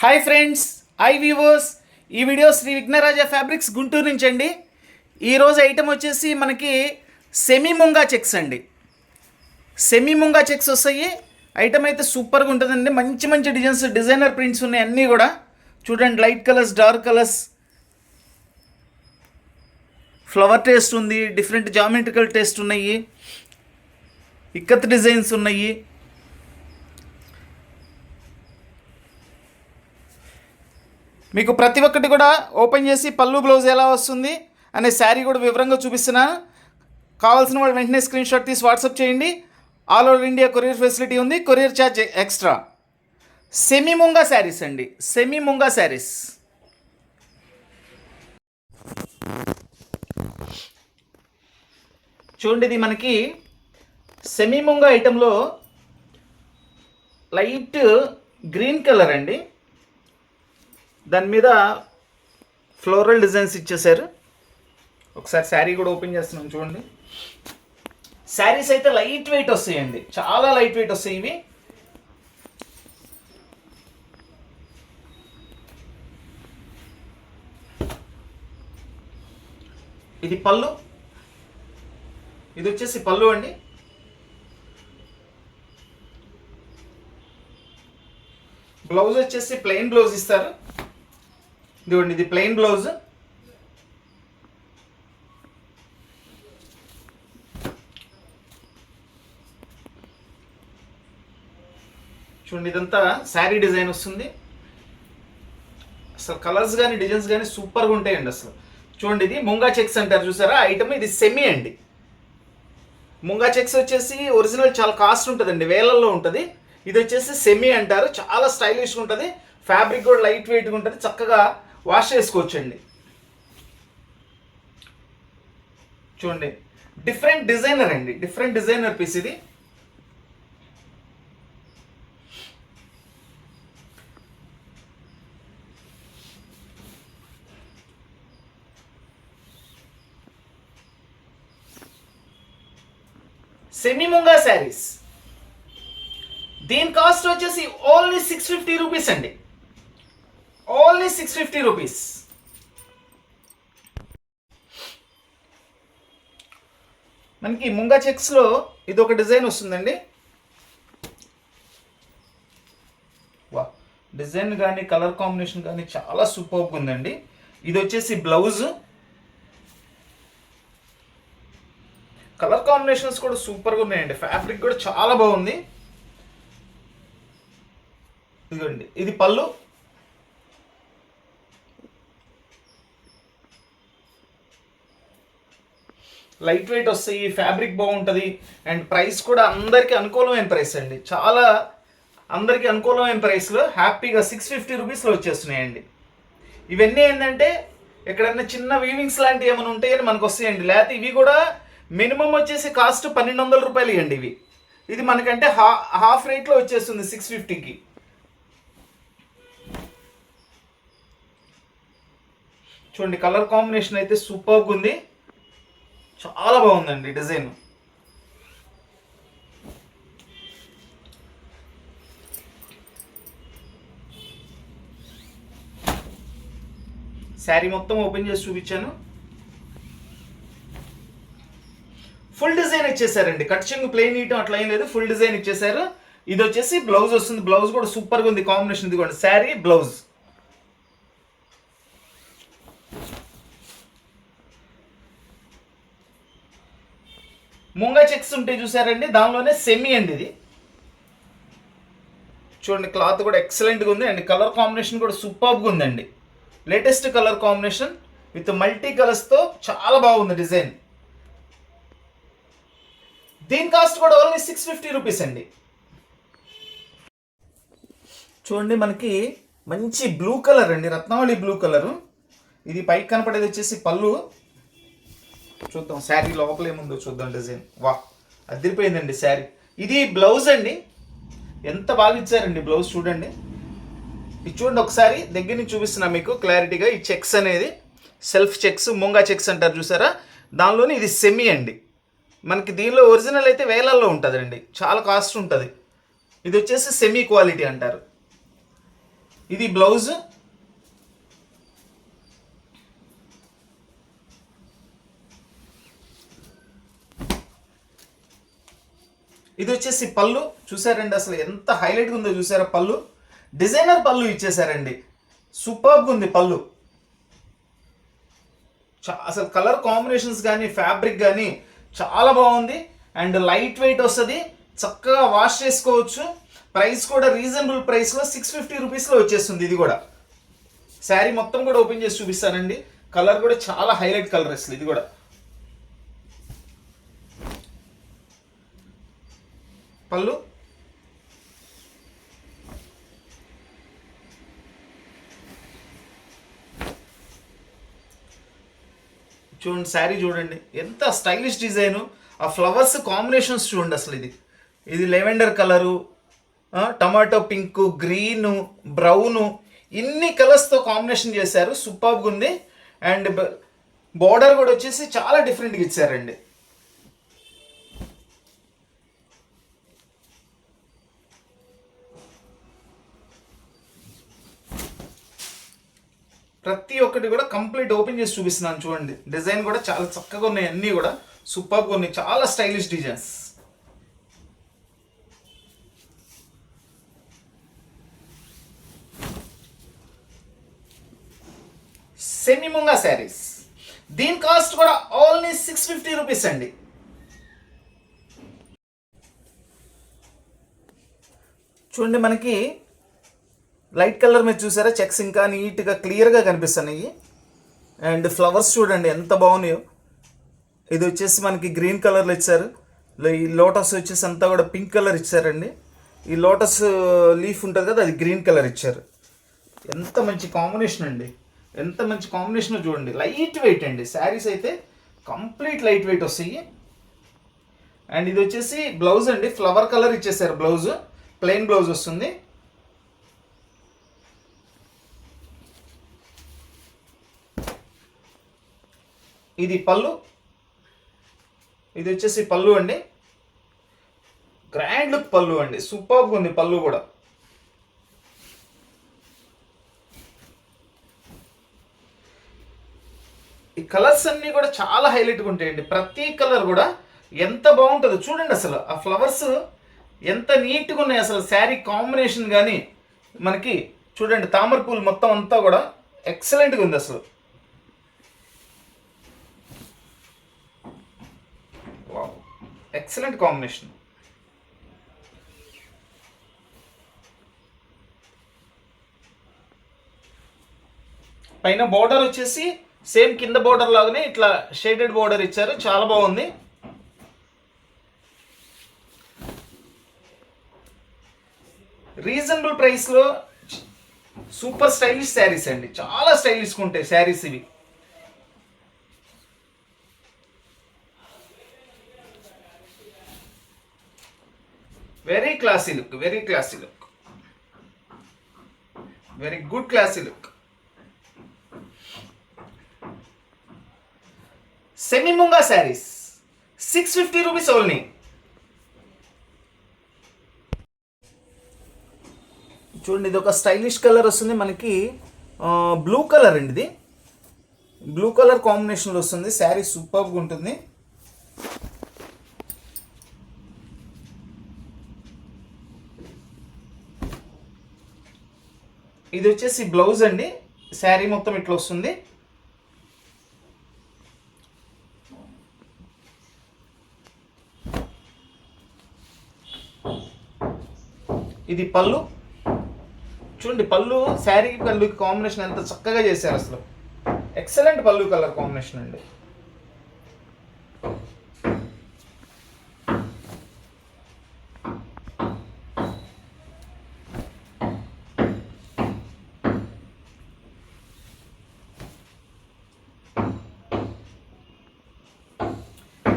Hi friends, hi viewers. ఈ video Shri Vighnaraja fabrics Guntur నుంచి అండి. ఈరోజు ఐటెం వచ్చేసి మనకి సెమీ ముంగా చెక్స్ అండి. సెమీ ముంగా చెక్స్ వస్తాయి. ఐటెం అయితే సూపర్గా ఉంటుందండి. మంచి మంచి డిజైనర్ ప్రింట్స్ ఉన్నాయి అన్నీ కూడా. చూడండి, light colours, dark colours, flower taste ఉంది, డిఫరెంట్ జామెట్రికల్ టేస్ట్ ఉన్నాయి, ఇక్కత్ డిజైన్స్ ఉన్నాయి. మీకు ప్రతి ఒక్కటి కూడా ఓపెన్ చేసి పళ్ళు బ్లౌజ్ ఎలా వస్తుంది అనే శారీ కూడా వివరంగా చూపిస్తున్నాను. కావాల్సిన వాళ్ళు వెంటనే స్క్రీన్ షాట్ తీసి వాట్సాప్ చేయండి. All over India courier facility ఉంది, courier charge extra. Semi munga saris అండి, సెమీ ముంగా శారీస్. చూడండి, ఇది మనకి సెమీ ముంగా ఐటెంలో లైట్ గ్రీన్ కలర్ అండి. దాని మీద ఫ్లోరల్ డిజైన్స్ ఇచ్చేసారు. ఒకసారి శారీ కూడా ఓపెన్ చేస్తున్నాం చూడండి. శారీస్ అయితే లైట్ వెయిట్ వస్తాయండి, చాలా లైట్ వెయిట్ వస్తాయి ఇవి. ఇది పళ్ళు, ఇది వచ్చేసి పళ్ళు అండి. బ్లౌజ్ వచ్చేసి ప్లెయిన్ బ్లౌజ్ ఇస్తారు. ఇదిగోండి, ఇది ప్లెయిన్ బ్లౌజ్. చూడండి, ఇదంతా శారీ డిజైన్ వస్తుంది. అసలు కలర్స్ కానీ డిజైన్స్ కానీ సూపర్గా ఉంటాయండి అసలు. చూడండి, ఇది ముంగా చెక్స్ అంటారు చూసారా ఐటమ్. ఇది సెమీ అండి. ముంగా చెక్స్ వచ్చేసి ఒరిజినల్ చాలా కాస్ట్ ఉంటుందండి, వేలల్లో ఉంటుంది. ఇది వచ్చేసి సెమీ అంటారు. చాలా స్టైలిష్గా ఉంటుంది, ఫ్యాబ్రిక్ కూడా లైట్ వెయిట్గా ఉంటుంది, చక్కగా వాష్ చేసుకోవచ్చండి. చూడండి, డిఫరెంట్ డిజైనర్ అండి, డిఫరెంట్ డిజైనర్ పీస్ ఇది. సెమీ ముంగా శారీస్. దీని కాస్ట్ వచ్చేసి ఓన్లీ 650 రూపీస్ అండి, ఓన్లీ 650 రూపీస్. మనకి ముంగా చెక్స్లో ఇది ఒక డిజైన్ వస్తుందండి. వా, డిజైన్ కానీ కలర్ కాంబినేషన్ కానీ చాలా సూపర్గా ఉందండి. ఇది వచ్చేసి బ్లౌజ్. కలర్ కాంబినేషన్స్ కూడా సూపర్గా ఉన్నాయండి, ఫ్యాబ్రిక్ కూడా చాలా బాగుంది. ఇదిగోండి, ఇది పళ్ళు. లైట్ వెయిట్ వస్తాయి, ఫ్యాబ్రిక్ బాగుంటుంది, అండ్ ప్రైస్ కూడా అందరికీ అనుకూలమైన ప్రైస్ అండి. చాలా అందరికీ అనుకూలమైన ప్రైస్లో హ్యాపీగా 650 రూపీస్లో వచ్చేస్తున్నాయండి. ఇవన్నీ ఏంటంటే ఎక్కడైనా చిన్న వీవింగ్స్ లాంటివి ఏమైనా ఉంటాయని మనకు వస్తాయండి. లేకపోతే ఇవి కూడా మినిమం వచ్చేసి కాస్ట్ 1200 రూపాయలు ఇవ్వండి ఇవి. ఇది మనకంటే హాఫ్ రేట్లో వచ్చేస్తుంది 650కి. చూడండి, కలర్ కాంబినేషన్ అయితే సూపర్గా ఉంది, చాలా బాగుందండి డిజైన్. శారీ మొత్తం ఓపెన్ చేసి చూపించాను. ఫుల్ డిజైన్ ఇచ్చేసారండి, కట్ చెంగు ప్లెయిన్ ఇయటం అట్లా ఏం లేదు, ఫుల్ డిజైన్ ఇచ్చేసారు. ఇది వచ్చేసి బ్లౌజ్ వస్తుంది. బ్లౌజ్ కూడా సూపర్గా ఉంది కాంబినేషన్. ఇది కూడా శారీ బ్లౌజ్. ముంగా చెక్స్ ఉంటాయి చూసారండి, దానిలోనే సెమీ అండి ఇది. చూడండి, క్లాత్ కూడా ఎక్సలెంట్గా ఉంది అండ్ కలర్ కాంబినేషన్ కూడా సూపర్గా ఉందండి. Latest colour combination with multi కలర్స్తో చాలా బాగుంది డిజైన్. దీని కాస్ట్ కూడా ఓన్లీ 650 రూపీస్ అండి. చూడండి, మనకి మంచి బ్లూ కలర్ అండి, రత్నావళి బ్లూ కలరు. ఇది పైకి కనపడేది వచ్చేసి పళ్ళు. చూద్దాం శారీ లోపల ఏముందో చూద్దాం. డిజైన్ వా, అదిరిపోయిందండి శారీ. ఇది బ్లౌజ్ అండి, ఎంత బాగా ఇచ్చారండి బ్లౌజ్. చూడండి, ఇది చూడండి ఒకసారి దగ్గర నుంచి చూపిస్తున్నా మీకు క్లారిటీగా. ఈ చెక్స్ అనేది సెల్ఫ్ చెక్స్, ముంగా చెక్స్ అంటారు చూసారా, దానిలోనే ఇది సెమీ అండి. మనకి దీనిలో ఒరిజినల్ అయితే వేలల్లో ఉంటుందండి, చాలా కాస్ట్ ఉంటుంది. ఇది వచ్చేసి సెమీ క్వాలిటీ అంటారు. ఇది బ్లౌజ్. ఇది వచ్చేసి పళ్ళు. చూసారండి అసలు ఎంత హైలైట్గా ఉందో చూసారా పళ్ళు. డిజైనర్ పళ్ళు ఇచ్చేసారండి. సూపర్గా ఉంది పళ్ళు. అసలు కలర్ కాంబినేషన్స్ కానీ ఫ్యాబ్రిక్ కానీ చాలా బాగుంది. అండ్ లైట్ వెయిట్ వస్తుంది, చక్కగా వాష్ చేసుకోవచ్చు. ప్రైస్ కూడా రీజనబుల్ ప్రైస్లో 650 రూపీస్లో వచ్చేస్తుంది. ఇది కూడా శారీ మొత్తం కూడా ఓపెన్ చేసి చూపిస్తానండి. కలర్ కూడా చాలా హైలైట్ కలర్ అసలు. ఇది కూడా పళ్ళు. చూడండి శారీ చూడండి ఎంత స్టైలిష్ డిజైను. ఆ ఫ్లవర్స్ కాంబినేషన్స్ చూడండి అసలు. ఇది lavender colour, tomato pink, green, brown, ఇన్ని కలర్స్తో కాంబినేషన్ చేశారు. సూపర్గా ఉంది. అండ్ బార్డర్ కూడా వచ్చేసి చాలా డిఫరెంట్గా ఇచ్చారండి. ప్రతి ఒక్కటి కూడా కంప్లీట్ ఓపెన్ చేసి చూపిస్తున్నాను చూడండి. డిజైన్ కూడా చాలా చక్కగా ఉన్నాయి, అన్నీ కూడా సూపర్గా ఉన్నాయి, చాలా stylish designs. Semi munga saris. దీని కాస్ట్ కూడా ఓన్లీ 650 రూపీస్ అండి. చూడండి మనకి లైట్ కలర్ మీద చూసారా చెక్స్ ఇంకా నీట్గా క్లియర్గా కనిపిస్తున్నాయి. అండ్ ఫ్లవర్స్ చూడండి ఎంత బాగున్నాయో. ఇది వచ్చేసి మనకి గ్రీన్ కలర్లో ఇచ్చారు. ఈ లోటస్ వచ్చేసి అంతా కూడా పింక్ కలర్ ఇచ్చారండి. ఈ లోటస్ లీఫ్ ఉంటుంది కదా, అది గ్రీన్ కలర్ ఇచ్చారు. ఎంత మంచి కాంబినేషన్ అండి, ఎంత మంచి కాంబినేషన్ చూడండి. లైట్ వెయిట్ అండి శారీస్ అయితే, కంప్లీట్ లైట్ వెయిట్ వస్తాయి. అండ్ ఇది వచ్చేసి బ్లౌజ్ అండి, ఫ్లవర్ కలర్ ఇచ్చేసారు. బ్లౌజ్ ప్లెయిన్ బ్లౌజ్ వస్తుంది. ఇది పళ్ళు. ఇది వచ్చేసి పళ్ళు అండి, గ్రాండ్ లుక్ పళ్ళు అండి, సూపర్గా ఉంది పళ్ళు కూడా. ఈ కలర్స్ అన్నీ కూడా చాలా హైలైట్గా ఉంటాయండి. ప్రతి కలర్ కూడా ఎంత బాగుంటుందో చూడండి అసలు. ఆ ఫ్లవర్స్ ఎంత నీట్గా ఉన్నాయి అసలు. శారీ కాంబినేషన్ కానీ మనకి చూడండి, తామర పూలు మొత్తం అంతా కూడా ఎక్సలెంట్గా ఉంది అసలు. Excellent combination. పైన బోర్డర్ వచ్చేసి సేమ్ కింద బోర్డర్ లాగానే ఇట్లా షేడెడ్ బోర్డర్ ఇచ్చారు, చాలా బాగుంది. రీజనబుల్ ప్రైస్లో సూపర్ స్టైలిష్ శారీస్ అండి, చాలా స్టైలిష్గా ఉంటాయి శారీస్ ఇవి. Very classy look, very classy look, very good classy look. Semi munga saris 650 rupees only. చూడండి ఇది ఒక స్టైలిష్ కలర్ వస్తుంది మనకి, బ్లూ కలర్ అండి. ఇది బ్లూ కలర్ కాంబినేషన్లో వస్తుంది. శారీ సూపర్గా ఉంటుంది. ఇది వచ్చేసి బ్లౌజ్ అండి. శారీ మొత్తం ఇట్లా వస్తుంది. ఇది పళ్ళు. చూడండి పళ్ళు, శారీ పళ్ళు కాంబినేషన్ ఎంత చక్కగా చేశారు అసలు. ఎక్సలెంట్ పళ్ళు కలర్ కాంబినేషన్ అండి.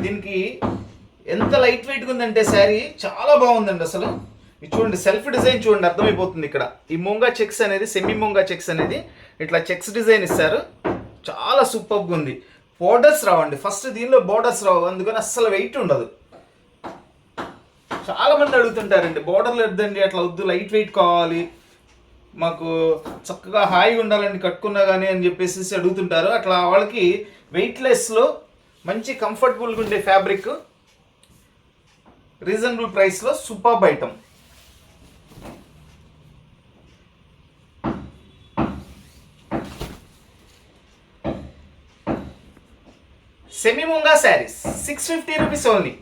దీనికి ఎంత లైట్ వెయిట్గా ఉందంటే శారీ చాలా బాగుందండి అసలు. ఇది చూడండి సెల్ఫ్ డిజైన్ చూడండి, అర్థమైపోతుంది ఇక్కడ. ఈ ముంగా చెక్స్ అనేది, సెమీ ముంగా చెక్స్ అనేది ఇట్లా చెక్స్ డిజైన్ ఇస్తారు, చాలా సూపర్గా ఉంది. బోర్డర్స్ రావండి ఫస్ట్, దీనిలో బోర్డర్స్ రావు, అందుకని అస్సలు వెయిట్ ఉండదు. చాలా మంది అడుగుతుంటారండి బోర్డర్లు వద్దండి, అట్లా వద్దు, లైట్ వెయిట్ కావాలి. మాకు చక్కగా హాయిగా ఉండాలని కట్టుకున్నా కానీ అని చెప్పేసి అడుగుతుంటారు. అట్లా వాళ్ళకి వెయిట్లెస్లో మంచి కంఫర్టబుల్గా ఉండే ఫ్యాబ్రిక్, రీజనబుల్ ప్రైస్లో superb item. Semi munga saris 650 rupees only.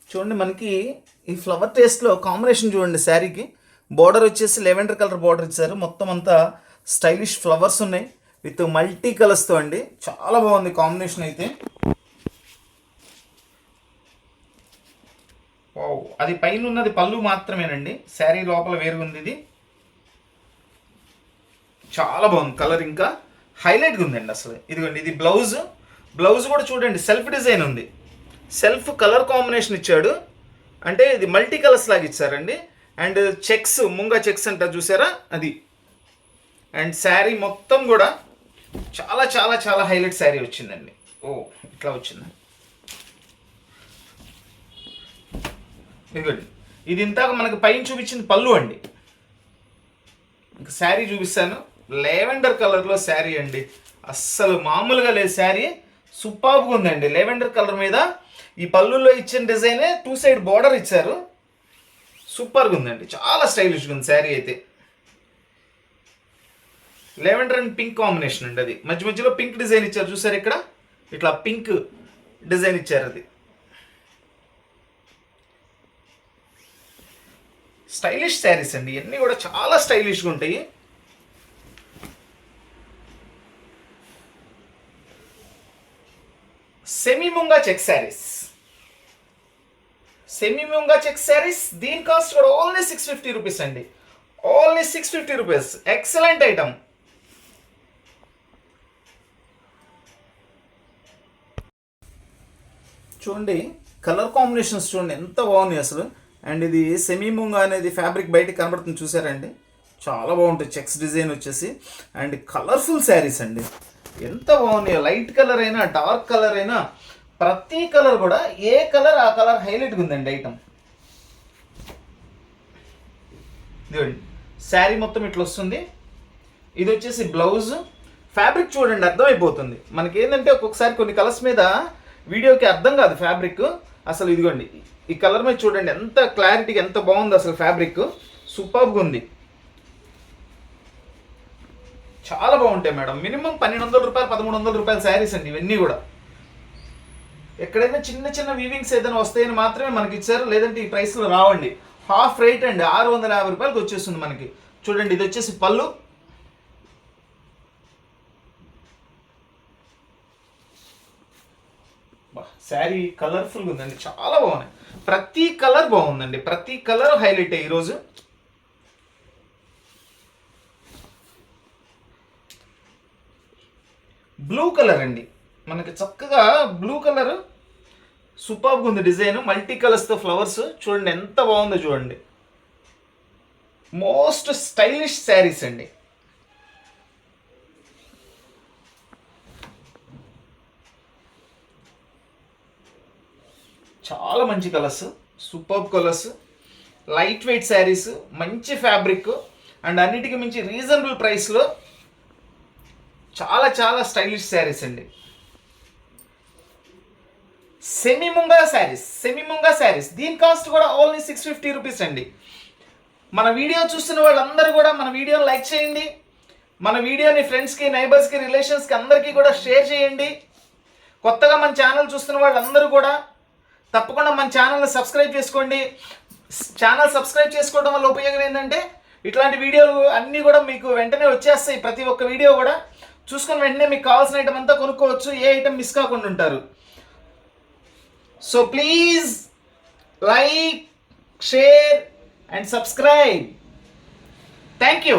చూడండి మనకి ఈ ఫ్లవర్ టేస్ట్లో కాంబినేషన్ చూడండి. శారీకి బార్డర్ వచ్చేసి లెవెండర్ కలర్ బార్డర్ ఇచ్చారు. మొత్తం అంతా స్టైలిష్ ఫ్లవర్స్ ఉన్నాయి విత్ మల్టీ కలర్స్తో అండి. చాలా బాగుంది కాంబినేషన్ అయితే. వావ్, అది పైన ఉన్నది పళ్ళు మాత్రమేనండి, శారీ లోపల వేరుగుంది. ఇది చాలా బాగుంది కలర్, ఇంకా హైలైట్గా ఉందండి అసలు. ఇదిగోండి ఇది బ్లౌజ్. బ్లౌజ్ కూడా చూడండి సెల్ఫ్ డిజైన్ ఉంది, సెల్ఫ్ కలర్ కాంబినేషన్ ఇచ్చాడు. అంటే ఇది మల్టీ కలర్స్ లాగా ఇచ్చారండి. అండ్ చెక్స్, ముంగా చెక్స్ అంటారు చూసారా అది. అండ్ శారీ మొత్తం కూడా చాలా చాలా చాలా హైలైట్ శారీ వచ్చిందండి. ఓ ఇట్లా వచ్చింది. ఇదిగోండి ఇది ఇంతాక మనకు పైన చూపించింది పళ్ళు అండి. ఇంకా శారీ చూపిస్తాను. లెవెండర్ కలర్లో శారీ అండి, అస్సలు మామూలుగా లేదు శారీ. సూపర్గా ఉందండి. లెవెండర్ కలర్ మీద ఈ పళ్ళులో ఇచ్చిన డిజైనే 2 సైడ్ బార్డర్ ఇచ్చారు. సూపర్గా ఉందండి, చాలా స్టైలిష్గా ఉంది శారీ అయితే. లెవెండర్ అండ్ పింక్ కాంబినేషన్ అండి. అది మధ్య మధ్యలో పింక్ డిజైన్ ఇచ్చారు చూసారు, ఇక్కడ ఇట్లా పింక్ డిజైన్ ఇచ్చారు. అది స్టైలిష్ శారీస్ అండి, ఇవన్నీ కూడా చాలా స్టైలిష్గా ఉంటాయి. సెమీ ముంగా చెక్ శారీస్, సెమీ ముంగా చెక్ శారీస్. దీని కాస్ట్ కూడా ఓన్లీ 650 రూపీస్ అండి, ఓన్లీ 650 రూపీస్. Excellent item. చూడండి కలర్ కాంబినేషన్స్ చూడండి ఎంత బాగున్నాయి అసలు. అండ్ ఇది సెమీ ముంగా అనేది ఫ్యాబ్రిక్ బయటకు కనబడుతుంది చూసారండి, చాలా బాగుంటుంది. చెక్స్ డిజైన్ వచ్చేసి అండ్ కలర్ఫుల్ శారీస్ అండి, ఎంత బాగున్నాయో. లైట్ కలర్ అయినా డార్క్ కలర్ అయినా ప్రతి కలర్ కూడా ఏ కలర్ ఆ కలర్ హైలైట్గా ఉందండి ఐటమ్. ఇదిగోండి శారీ మొత్తం ఇట్లా వస్తుంది. ఇది వచ్చేసి బ్లౌజ్. ఫ్యాబ్రిక్ చూడండి అర్థమైపోతుంది మనకి. ఏంటంటే ఒక్కొక్కసారి కొన్ని కలర్స్ మీద వీడియోకి అర్థం కాదు ఫ్యాబ్రిక్ అసలు. ఇదిగోండి ఈ కలర్ మీద చూడండి ఎంత క్లారిటీగా ఎంత బాగుంది అసలు. ఫ్యాబ్రిక్ సూపర్గా ఉంది, చాలా బాగుంటాయి మేడం. మినిమం 1200 రూపాయలు 1300 రూపాయల శారీస్ అండి ఇవన్నీ కూడా. ఎక్కడైనా చిన్న చిన్న వీవింగ్స్ ఏదైనా వస్తాయని మాత్రమే మనకి ఇచ్చారు, లేదంటే ఈ ప్రైస్లో రావండి. హాఫ్ రేట్ అండి, 650 రూపాయలకి వచ్చేస్తుంది మనకి. చూడండి ఇది వచ్చేసి పళ్ళు. శారీ కలర్ఫుల్గా ఉందండి, చాలా బాగున్నాయి. ప్రతి కలర్ బాగుందండి, ప్రతి కలర్ హైలైట్ ఈరోజు. బ్లూ కలర్ అండి మనకి, చక్కగా బ్లూ కలర్ సూపర్గా ఉంది. డిజైన్ మల్టీ కలర్స్తో ఫ్లవర్స్ చూడండి ఎంత బాగుందో చూడండి. మోస్ట్ స్టైలిష్ శారీస్ అండి. చాలా మంచి colours, superb colours, light weight saris, మంచి ఫ్యాబ్రిక్ అండ్ అన్నిటికీ మించి రీజనబుల్ ప్రైస్లో చాలా చాలా స్టైలిష్ శారీస్ అండి. Semi munga saris, semi munga saris. దీని కాస్ట్ కూడా ఓన్లీ 650 రూపీస్ అండి. మన వీడియో చూస్తున్న వాళ్ళందరూ కూడా మన వీడియోని లైక్ చేయండి, మన వీడియోని ఫ్రెండ్స్కి, నైబర్స్కి, రిలేషన్స్కి అందరికీ కూడా షేర్ చేయండి. కొత్తగా మన ఛానల్ చూస్తున్న వాళ్ళందరూ కూడా తప్పకుండా మన ఛానల్ని సబ్స్క్రైబ్ చేసుకోండి. ఛానల్ సబ్స్క్రైబ్ చేసుకోవడం వల్ల ఉపయోగం ఏంటంటే ఇట్లాంటి వీడియోలు అన్నీ కూడా మీకు వెంటనే వచ్చేస్తాయి. ప్రతి ఒక్క వీడియో కూడా చూసుకుని వెంటనే మీకు కావాల్సిన ఐటమ్ అంతా కొనుక్కోవచ్చు, ఏ ఐటమ్ మిస్ కాకుండా ఉంటారు. So please like, share and subscribe. Thank you.